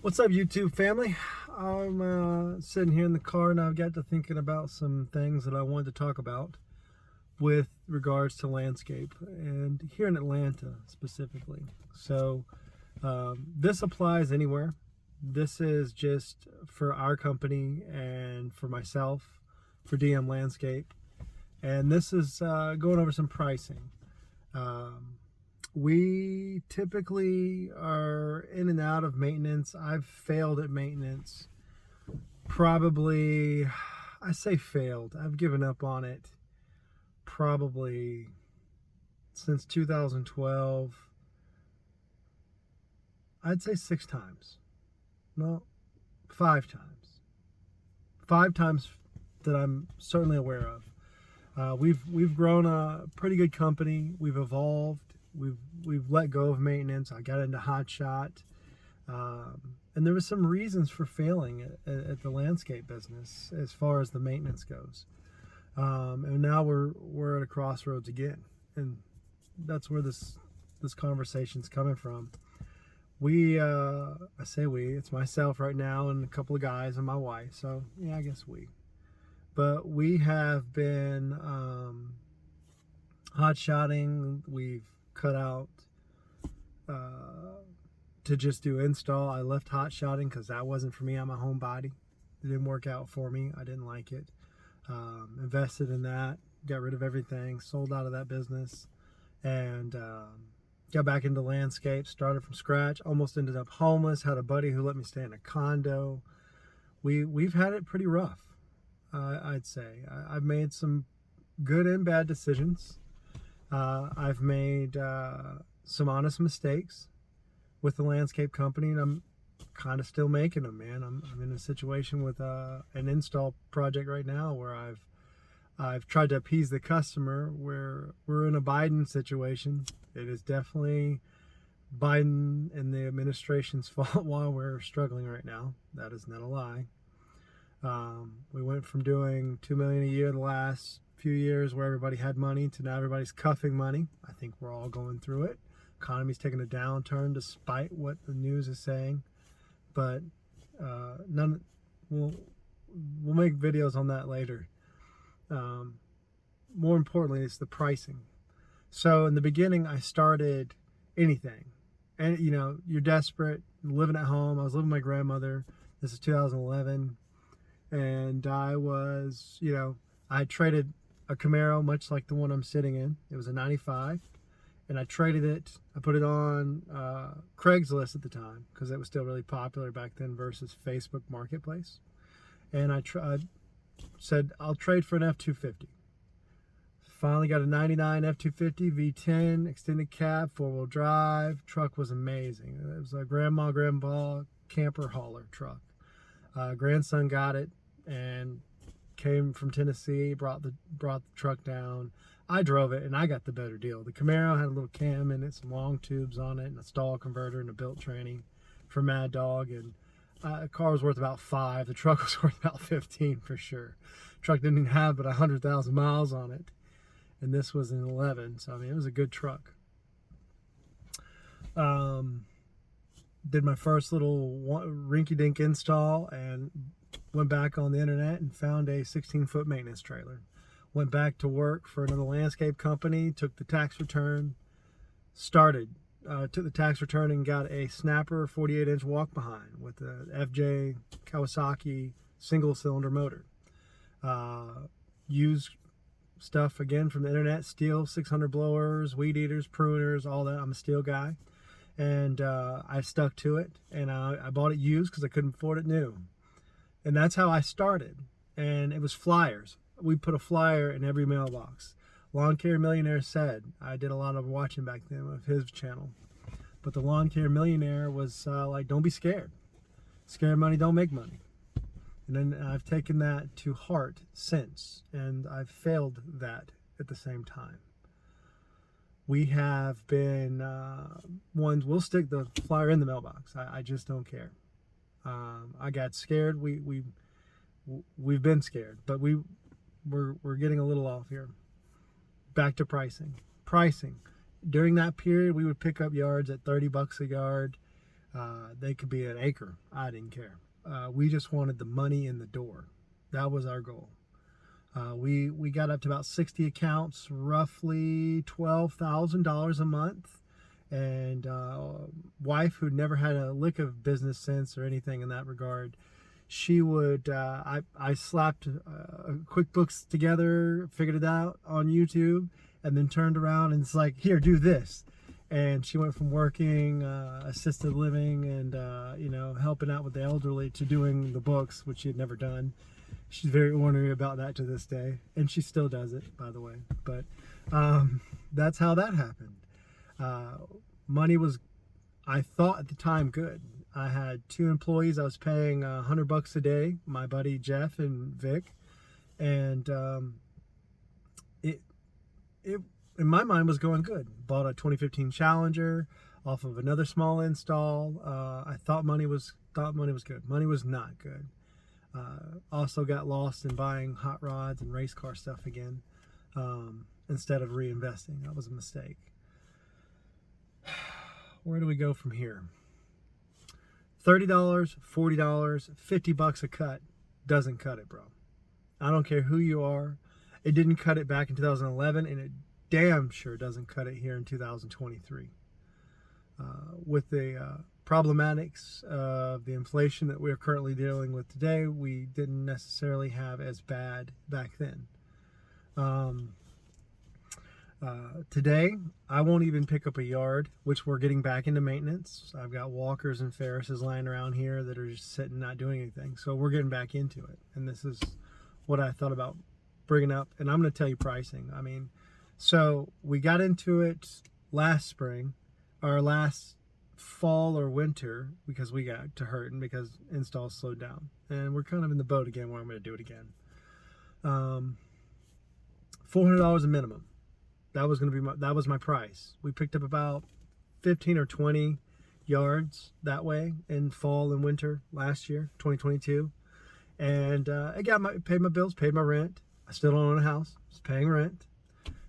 What's up, YouTube family? I'm sitting here in the car and I've got to thinking about some things that I wanted to talk about with regards to landscape and here in Atlanta specifically. So this applies anywhere. This is just for our company and for myself, for DM Landscape. And this is going over some pricing. Um, we typically are in and out of maintenance. I've failed at maintenance. Probably, I say failed. I've given up on it probably since 2012. I'd say 6 times. No, 5 times. 5 times that I'm certainly aware of. We've grown a pretty good company. We've evolved. We've let go of maintenance. I got into hot shot, and there was some reasons for failing at the landscape business as far as the maintenance goes. And now we're at a crossroads again, and that's where this conversation's coming from. I say we. It's myself right now and a couple of guys and my wife. So yeah, I guess we. But we have been hot shotting. We've cut out to just do install. I left hot shotting because that wasn't for me. I'm a homebody. It didn't work out for me. I didn't like it. Invested in that, got rid of everything, sold out of that business, and got back into landscape, started from scratch, almost ended up homeless, had a buddy who let me stay in a condo. We've had it pretty rough, I'd say. I've made some good and bad decisions. I've made some honest mistakes with the landscape company, and I'm kind of still making them, man. I'm in a situation with an install project right now where I've tried to appease the customer. Where we're in a Biden situation. It is definitely Biden and the administration's fault while we're struggling right now. That is not a lie. We went from doing $2 million a year the last few years where everybody had money to now everybody's cuffing money. I think we're all going through it. Economy's taking a downturn despite what the news is saying, but we'll make videos on that later. More importantly, it's the pricing. So in the beginning, I started anything, and you're desperate, living at home. I was living with my grandmother. This is 2011, and I was, I had traded a Camaro, much like the one I'm sitting in. It was a 95, and I traded it. I put it on Craigslist at the time because it was still really popular back then versus Facebook Marketplace. And I said, I'll trade for an F-250. Finally got a 99 F-250 V10, extended cab, 4-wheel drive. Truck was amazing. It was a grandpa camper hauler truck. Grandson got it and came from Tennessee, brought the truck down. I drove it and I got the better deal. The Camaro had a little cam in it, some long tubes on it, and a stall converter and a built tranny for Mad Dog. And the car was worth about 5. The truck was worth about 15 for sure. Truck didn't even have but 100,000 miles on it, and this was an 11. So I mean, it was a good truck. Did my first little rinky-dink install and went back on the internet and found a 16-foot maintenance trailer. Went back to work for another landscape company, took the tax return, took the tax return and got a Snapper 48-inch walk behind with the FJ Kawasaki single-cylinder motor. Used stuff again from the internet, steel 600 blowers, weed eaters, pruners, all that. I'm a steel guy, and I stuck to it, and I bought it used because I couldn't afford it new. And that's how I started, and it was flyers. We put a flyer in every mailbox. Lawn Care Millionaire said, I did a lot of watching back then of his channel, but the Lawn Care Millionaire was like, don't be scared. Scared money don't make money. And then I've taken that to heart since, and I've failed that at the same time. We have been ones, we'll stick the flyer in the mailbox. I just don't care. I got scared. We've been scared, but we're getting a little off here. Back to pricing. During that period, we would pick up yards at $30 a yard. They could be an acre. I didn't care. We just wanted the money in the door. That was our goal. We got up to about 60 accounts, roughly $12,000 a month, and wife who'd never had a lick of business sense or anything in that regard. She would, I slapped QuickBooks together, figured it out on YouTube, and then turned around and it's like, here, do this. And she went from working assisted living and helping out with the elderly to doing the books, which she had never done. She's very ornery about that to this day, and she still does it, by the way. But that's how that happened. Money was, I thought at the time, good. I had 2 employees. I was paying $100 a day, my buddy Jeff and Vic, and it in my mind was going good. Bought a 2015 Challenger off of another small install. I thought money was good. Money was not good. Also got lost in buying hot rods and race car stuff again instead of reinvesting. That was a mistake. Where do we go from here? $30, $40, $50 a cut doesn't cut it, bro. I don't care who you are. It didn't cut it back in 2011, and it damn sure doesn't cut it here in 2023. With the problematics of the inflation that we're currently dealing with today, we didn't necessarily have as bad back then. Today, I won't even pick up a yard, which we're getting back into maintenance. I've got walkers and Ferrises lying around here that are just sitting, not doing anything. So we're getting back into it. And this is what I thought about bringing up. And I'm going to tell you pricing. I mean, so we got into it last spring, or last fall or winter, because we got to hurting because installs slowed down. And we're kind of in the boat again where I'm going to do it again. $400 a minimum. That was going to be that was my price. We picked up about 15 or 20 yards that way in fall and winter last year, 2022. And I paid my bills, paid my rent. I still don't own a house. Just paying rent.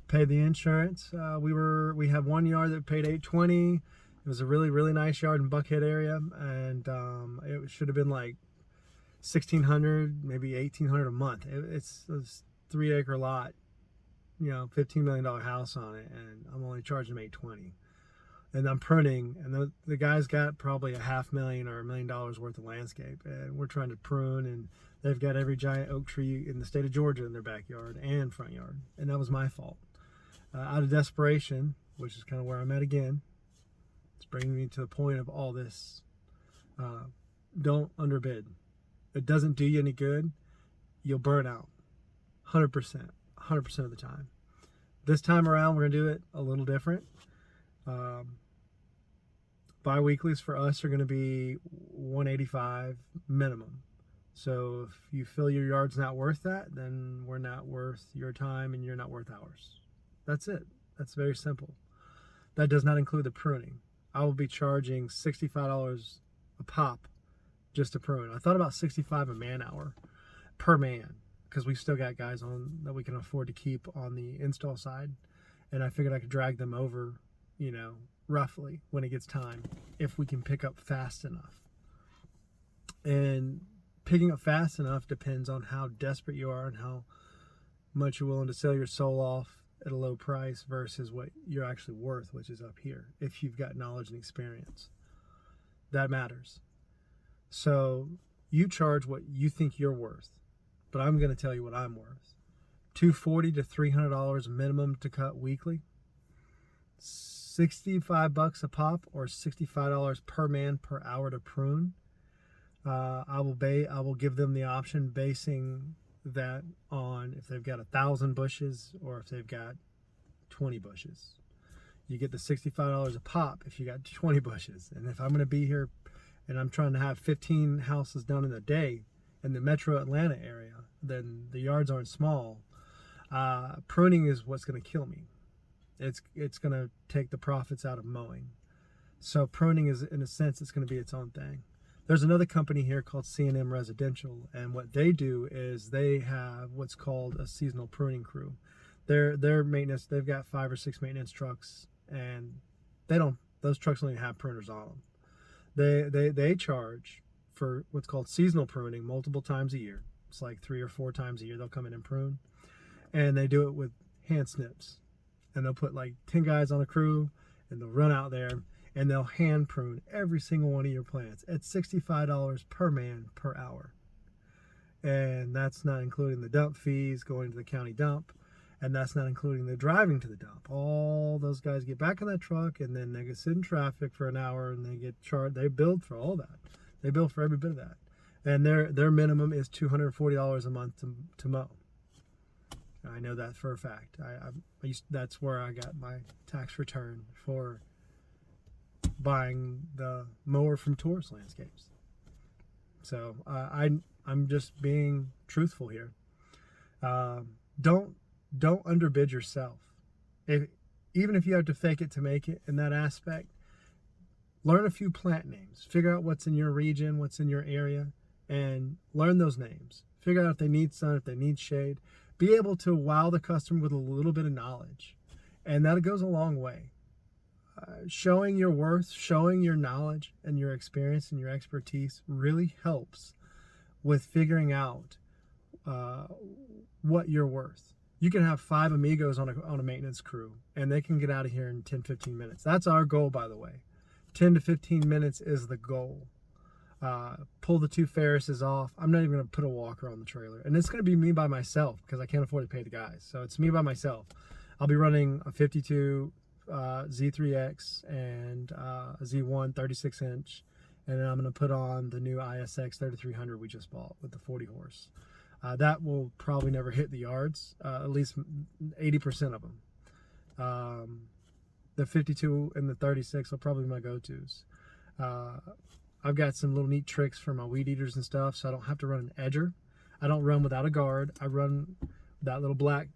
Paid the insurance. We had one yard that paid $820. It was a really, really nice yard in Buckhead area, and it should have been like $1,600, maybe $1,800 a month. It's a 3-acre lot, $15 million house on it, and I'm only charging them $820. And I'm pruning, and the guy's got probably $500,000 or $1 million worth of landscape, and we're trying to prune, and they've got every giant oak tree in the state of Georgia in their backyard and front yard, and that was my fault. Out of desperation, which is kind of where I'm at again, it's bringing me to the point of all this. Don't underbid. It doesn't do you any good. You'll burn out 100%. 100% of the time. This time around, we're going to do it a little different. Bi-weeklies for us are going to be $185 minimum. So if you feel your yard's not worth that, then we're not worth your time and you're not worth ours. That's it. That's very simple. That does not include the pruning. I will be charging $65 a pop just to prune. I thought about $65 a man hour per man, because we still got guys on that we can afford to keep on the install side. And I figured I could drag them over, roughly when it gets time, if we can pick up fast enough. And picking up fast enough depends on how desperate you are and how much you're willing to sell your soul off at a low price versus what you're actually worth, which is up here. If you've got knowledge and experience, that matters. So you charge what you think you're worth. But I'm going to tell you what I'm worth. $240 to $300 minimum to cut weekly. $65 a pop, or $65 per man per hour to prune. I will give them the option, basing that on if they've got 1,000 bushes or if they've got 20 bushes. You get the $65 a pop if you got 20 bushes. And if I'm going to be here and I'm trying to have 15 houses done in a day in the metro Atlanta area, then the yards aren't small. Pruning is what's going to kill me. It's going to take the profits out of mowing. So pruning is, in a sense, it's going to be its own thing. There's another company here called C&M Residential, and what they do is they have what's called a seasonal pruning crew. Their maintenance, they've got 5 or 6 maintenance trucks, and those trucks only have pruners on them. They charge for what's called seasonal pruning multiple times a year. It's like 3 or 4 times a year they'll come in and prune, and they do it with hand snips. And they'll put like 10 guys on a crew, and they'll run out there and they'll hand prune every single one of your plants at $65 per man per hour. And that's not including the dump fees going to the county dump, and that's not including the driving to the dump. All those guys get back in that truck, and then they get sit in traffic for an hour, and they get charged. They bill for all that. They bill for every bit of that, and their minimum is $240 a month to mow. I know that for a fact. That's where I got my tax return for buying the mower from Tourist Landscapes. So I'm just being truthful here. Don't underbid yourself. Even if you have to fake it to make it in that aspect, learn a few plant names. Figure out what's in your region, what's in your area, and learn those names. Figure out if they need sun, if they need shade. Be able to wow the customer with a little bit of knowledge, and that goes a long way. Showing your worth, showing your knowledge and your experience and your expertise really helps with figuring out what you're worth. You can have 5 amigos on a maintenance crew, and they can get out of here in 10-15 minutes. That's our goal, by the way. 10 to 15 minutes is the goal. Pull the 2 Ferrises off. I'm not even going to put a walker on the trailer. And it's going to be me by myself because I can't afford to pay the guys. So it's me by myself. I'll be running a 52 Z3X and a Z1 36-inch. And then I'm going to put on the new ISX 3300 we just bought with the 40 horse. That will probably never hit the yards, at least 80% of them. The 52 and the 36 are probably my go-tos. I've got some little neat tricks for my weed eaters and stuff, so I don't have to run an edger. I don't run without a guard. I run that little black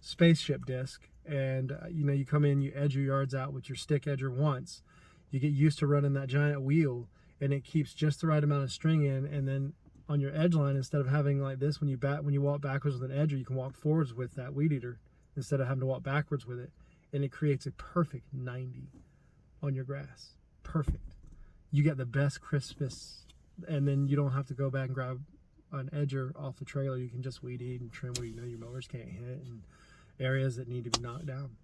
spaceship disc, and you come in, you edge your yards out with your stick edger once. You get used to running that giant wheel, and it keeps just the right amount of string in, and then on your edge line, instead of having like this, when you walk backwards with an edger, you can walk forwards with that weed eater instead of having to walk backwards with it, and it creates a perfect 90 on your grass. Perfect. You get the best crispness, and then you don't have to go back and grab an edger off the trailer. You can just weed eat and trim where your mowers can't hit and areas that need to be knocked down.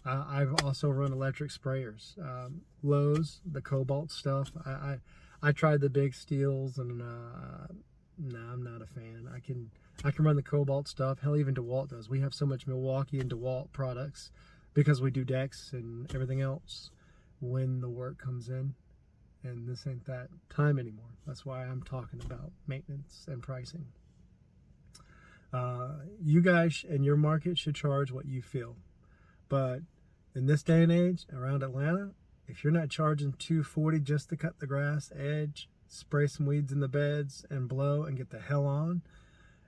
I've also run electric sprayers. Lowe's, the Cobalt stuff. I tried the big steels, and no, I'm not a fan. I can run the Cobalt stuff. Hell, even DeWalt does. We have so much Milwaukee and DeWalt products because we do decks and everything else when the work comes in. And this ain't that time anymore. That's why I'm talking about maintenance and pricing. You guys and your market should charge what you feel. But in this day and age, around Atlanta, if you're not charging $240 just to cut the grass, edge, spray some weeds in the beds, and blow and get the hell on,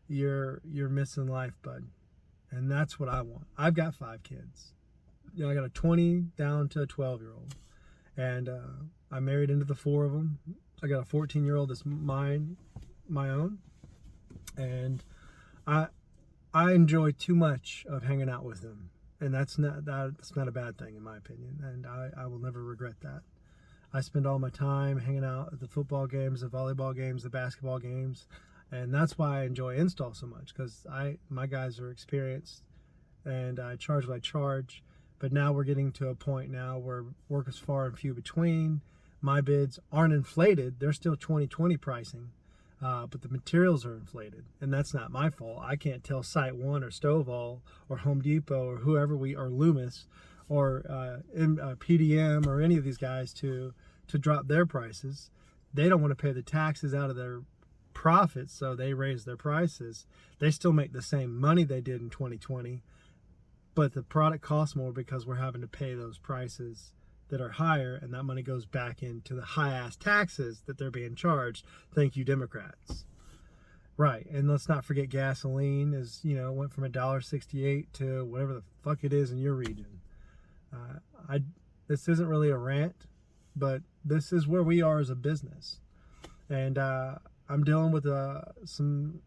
you're missing life, bud. And that's what I want. I've got 5 kids. I got a 20 down to a 12-year-old. And I married into the 4 of them. I got a 14-year-old that's my own. And I enjoy too much of hanging out with them. And that's not a bad thing in my opinion. And I will never regret that. I spend all my time hanging out at the football games, the volleyball games, the basketball games. And that's why I enjoy install so much, because my guys are experienced and I charge what I charge. But now we're getting to a point now where work is far and few between. My bids aren't inflated. They're still 2020 pricing, but the materials are inflated. And that's not my fault. I can't tell Site One or Stovall or Home Depot or whoever or Loomis or PDM or any of these guys to drop their prices. They don't want to pay the taxes out of their profits, so they raise their prices. They still make the same money they did in 2020. But the product costs more because we're having to pay those prices that are higher, and that money goes back into the high-ass taxes that they're being charged. Thank you, Democrats. Right, and let's not forget gasoline went from $1.68 to whatever the fuck it is in your region. This isn't really a rant, but this is where we are as a business. And I'm dealing with some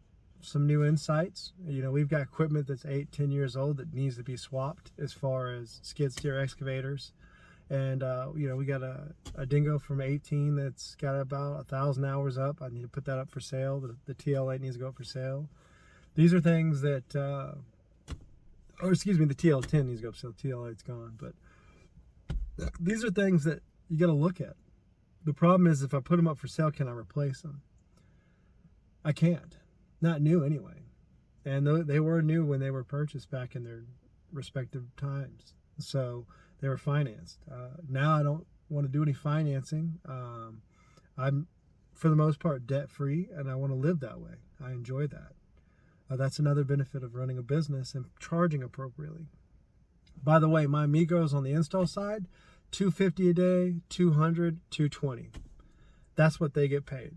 new insights. We've got equipment that's 8-10 years old that needs to be swapped as far as skid steer excavators And you know, we got a dingo from 18 that's got about 1,000 hours up. I need to put that up for sale. The TL8 needs to go up for sale. These are things that, or excuse me, the TL10 needs to go up for sale. The TL8's gone, but these are things that you got to look at. The problem is, if I put them up for sale, can I replace them? I can't. Not new anyway. And they were new when they were purchased back in their respective times. So they were financed. Now I don't want to do any financing. I'm, for the most part, debt-free, and I want to live that way. I enjoy that. That's another benefit of running a business and charging appropriately. By the way, my amigos on the install side, $250 a day, $200, $220. That's what they get paid.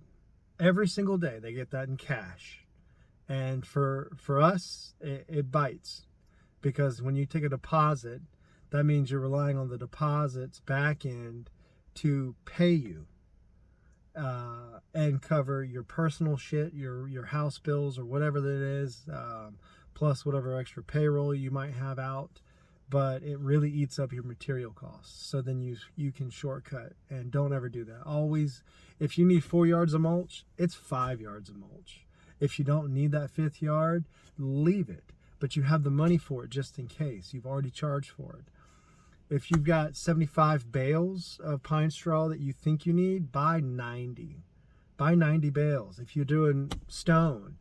Every single day they get that in cash. And for us, it bites. Because when you take a deposit, that means you're relying on the deposit's back end to pay you and cover your personal shit, your house bills or whatever that is, plus whatever extra payroll you might have out. But it really eats up your material costs. So then you can shortcut, and don't ever do that. Always, if you need 4 yards of mulch, it's 5 yards of mulch. If you don't need that 5th yard, leave it. But you have the money for it just in case. You've already charged for it. If you've got 75 bales of pine straw that you think you need, buy 90. Buy 90 bales. If you're doing stone,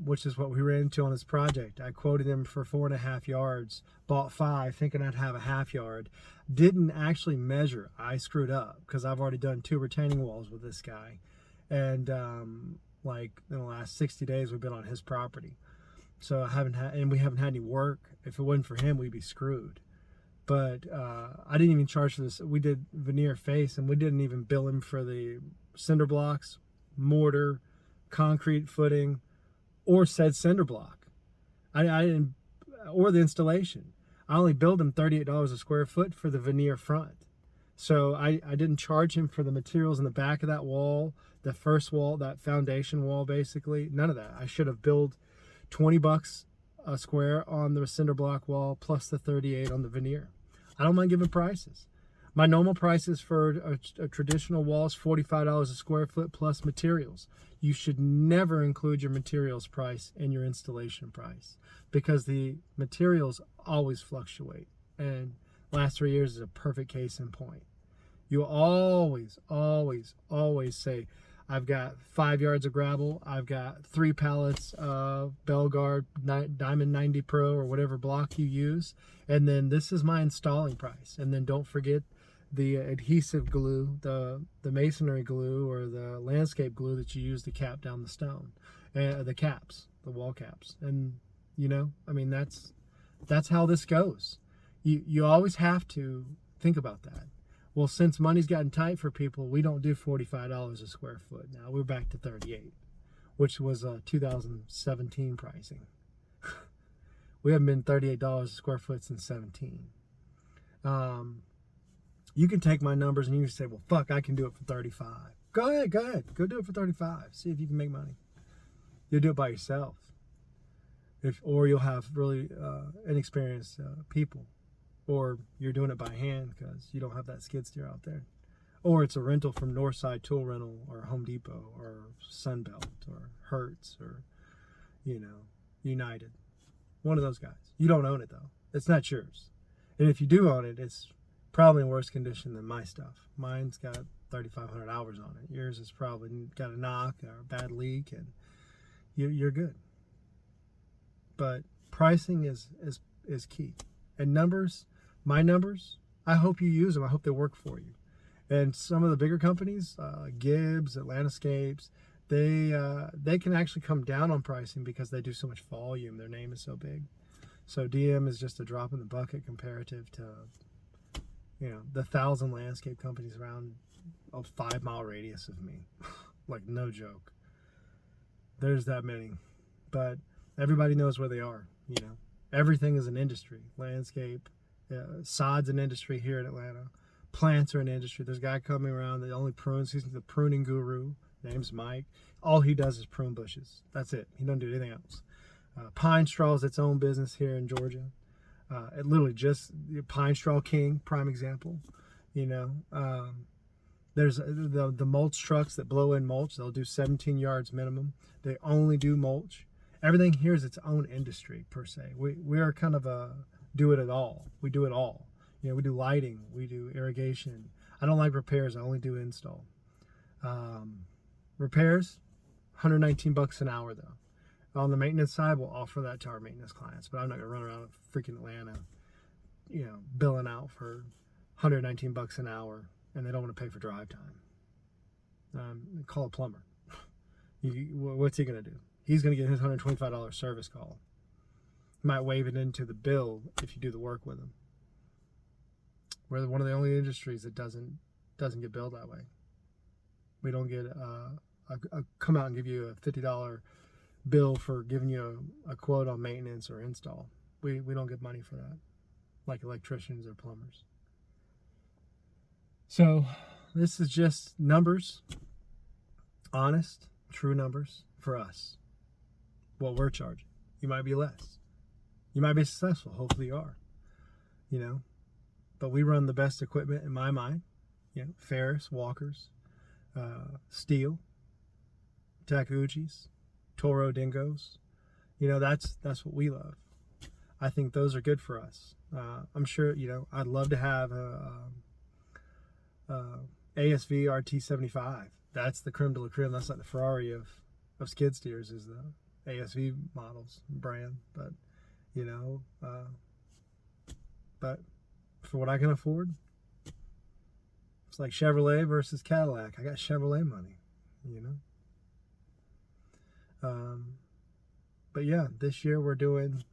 which is what we ran into on this project, I quoted him for 4.5 yards, bought 5, thinking I'd have a half yard. Didn't actually measure. I screwed up because I've already done 2 retaining walls with this guy. And like in the last 60 days, we've been on his property. So we haven't had any work. If it wasn't for him, we'd be screwed. But I didn't even charge for this. We did veneer face, and we didn't even bill him for the cinder blocks, mortar, concrete footing, or said cinder block. I didn't, or the installation. I only billed him $38 a square foot for the veneer front. So I didn't charge him for the materials in the back of that wall, the first wall, that foundation wall, basically. None of that. I should have billed $20 a square on the cinder block wall plus the 38 on the veneer. I don't mind giving prices. My normal prices for a traditional wall is $45 a square foot plus materials. You should never include your materials price in your installation price because the materials always fluctuate. And last 3 years is a perfect case in point. You always, always, always say, I've got 5 yards of gravel. I've got 3 pallets of Belgard Diamond 90 Pro or whatever block you use. And then this is my installing price. And then don't forget the adhesive glue, the masonry glue or the landscape glue that you use to cap down the stone, the caps, the wall caps. And, you know, I mean, that's how this goes. You always have to think about that. Well, since money's gotten tight for people, we don't do $45 a square foot. Now we're back to 38, which was 2017 pricing. We haven't been $38 a square foot since 17. You can take my numbers and you can say, well, fuck, I can do it for 35. Go ahead. Go do it for 35. See if you can make money. You'll do it by yourself. Or you'll have really inexperienced people. Or you're doing it by hand because you don't have that skid steer out there. Or it's a rental from Northside Tool Rental or Home Depot or Sunbelt or Hertz or, you know, United. One of those guys. You don't own it though. It's not yours. And if you do own it, it's probably in worse condition than my stuff. Mine's got 3,500 hours on it. Yours has probably got a knock or a bad leak and you're good. But pricing is key. And numbers, my numbers, I hope you use them. I hope they work for you. And some of the bigger companies, Gibbs, Atlantiscapes, they can actually come down on pricing because they do so much volume. Their name is so big. So DM is just a drop in the bucket comparative to, you know, the 1,000 landscape companies around a 5-mile radius of me. Like, no joke. There's that many. But everybody knows where they are, you know. Everything is an industry. Landscape, sod's an industry here in Atlanta. Plants are an industry. There's a guy coming around that only prunes. He's the pruning guru. Name's Mike. All he does is prune bushes. That's it. He doesn't do anything else. Pine straw is its own business here in Georgia. It literally just Pine Straw King, prime example. You know, there's the mulch trucks that blow in mulch. They'll do 17 yards minimum. They only do mulch. Everything here is its own industry per se. We are kind of a do it all. We do it all. You know, we do lighting, we do irrigation. I don't like repairs. I only do install. Repairs, $119 an hour though. On the maintenance side, we'll offer that to our maintenance clients, but I'm not gonna run around freaking Atlanta, you know, billing out for $119 an hour, and they don't want to pay for drive time. Call a plumber. What's he gonna do? He's gonna get his $125 service call. He might wave it into the bill if you do the work with him. We're one of the only industries that doesn't get billed that way. We don't get come out and give you a $50 bill for giving you a quote on maintenance or install. We don't get money for that, like electricians or plumbers. So this is just numbers, honest, true numbers for us. What we're charging. You might be less. You might be successful. Hopefully you are. You know, but we run the best equipment in my mind. You know, Ferris, Walkers, Steel, Takeuchis, Toro Dingos. You know, that's what we love. I think those are good for us. I'm sure, you know, I'd love to have a ASV RT75. That's the creme de la creme. That's like the Ferrari of skid steers, is the ASV models brand. But, you know, but for what I can afford, it's like Chevrolet versus Cadillac. I got Chevrolet money, you know. But yeah, this year we're going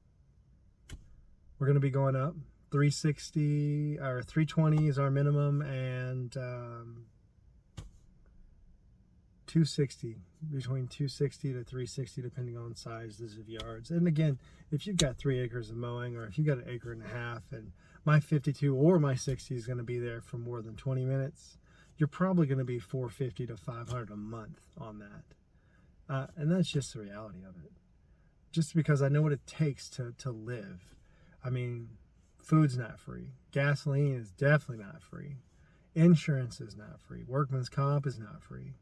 to be going up. 360 or 320 is our minimum, and 260, between 260 to 360 depending on sizes of yards. And again, if you've got 3 acres of mowing, or if you've got an acre and a half, and my 52 or my 60 is going to be there for more than 20 minutes, you're probably going to be 450 to 500 a month on that. And that's just the reality of it. Just because I know what it takes to live. I mean, food's not free. Gasoline is definitely not free. Insurance is not free. Workman's comp is not free.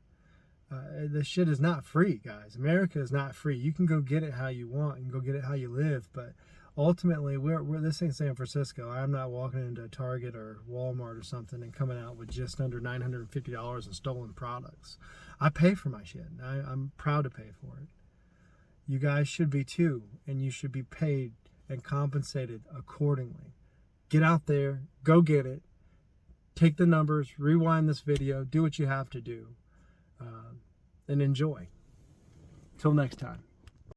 This shit is not free, guys. America is not free. You can go get it how you want and go get it how you live, but ultimately, we're this ain't San Francisco. I'm not walking into Target or Walmart or something and coming out with just under $950 in stolen products. I pay for my shit. I'm proud to pay for it. You guys should be too, and you should be paid and compensated accordingly. Get out there, go get it, take the numbers, rewind this video, do what you have to do, and enjoy. Till next time.